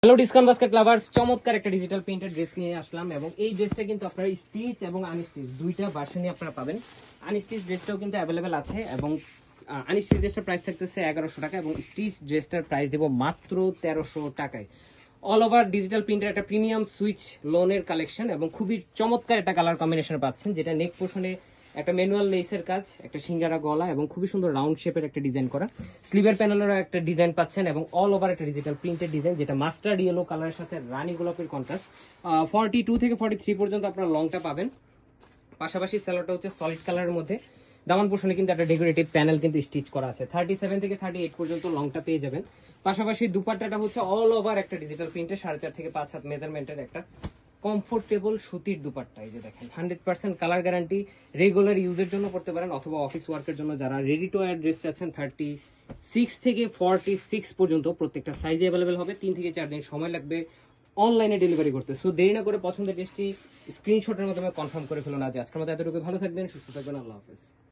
Hello discount basket lovers, চমৎকার একটা digital printed dress নিয়ে আসলাম এবং এই ড্রেসটা কিন্তু আপনারা স্টিচ এবং আনস্টিচ দুইটা ভার্সনই আপনারা পাবেন। আনস্টিচ ড্রেসটাও কিন্তু অ্যাভেলেবেল আছে এবং আনস্টিচ ড্রেসটার প্রাইস থাকতেছে 1100 টাকা এবং স্টিচ ড্রেসটার প্রাইস দেবো মাত্র 1300 টাকায়। অল ওভার ডিজিটাল প্রিন্টের একটা প্রিমিয়াম সুইচ লোনের কালেকশন এবং খুবই চমৎকার একটা কালার কম্বিনেশন পাচ্ছেন, যেটা নেক পোর্শনে একটা ম্যানুয়াল লেসের কাজ, একটা সিঙ্গারা গলা এবং খুবই সুন্দর রাউন্ড শেপের একটা ডিজাইন করা স্লিভের প্যানেলেরও একটা ডিজাইন পাচ্ছেন এবং অল ওভার একটা ডিজিটাল প্রিন্টেড ডিজাইন, যেটা মাস্টার্ড ইয়েলো কালারের সাথে রানী গোলাপের কন্ট্রাস্ট। 42 থেকে 43 পর্যন্ত আপনারা লংটা পাবেন। পাশাপাশি স্যালোটা হচ্ছে সলিড কালারের মধ্যে। দামান পোর্শনে কিন্তু একটা ডেকোরেটিভ প্যানেল কিন্তু স্টিচ করা আছে। 37 থেকে 38 পর্যন্ত লংটা পেয়ে যাবেন। পাশাপাশি দুপাট্টাটা হচ্ছে অল ওভার একটা ডিজিটাল প্রিন্টে 4.5 থেকে 5 হাত মেজারমেন্টের একটা কমফোর্টেবল সুতির দুপাট্টা। এই যে দেখেন 100% কালার গ্যারান্টি, রেগুলার ইউজের জন্য পড়তে পারেন অথবা অফিস ওয়ার্কের জন্য যারা রেডি টু ওয়্যার ড্রেস চাচ্ছেন 36 থেকে 46 পর্যন্ত প্রত্যেকটা সাইজে অ্যাভেলেবেল হবে। 3 থেকে 4 দিন সময় লাগবে অনলাইনে ডেলিভারি করতে। সো দেরি না করে পছন্দের ড্রেসটি স্ক্রিনশটের মাধ্যমে কনফার্ম করে ফেলুন। আজকের মতো এতটুকু, ভালো থাকবেন, সুস্থ থাকবেন, আল্লাহ হাফেজ।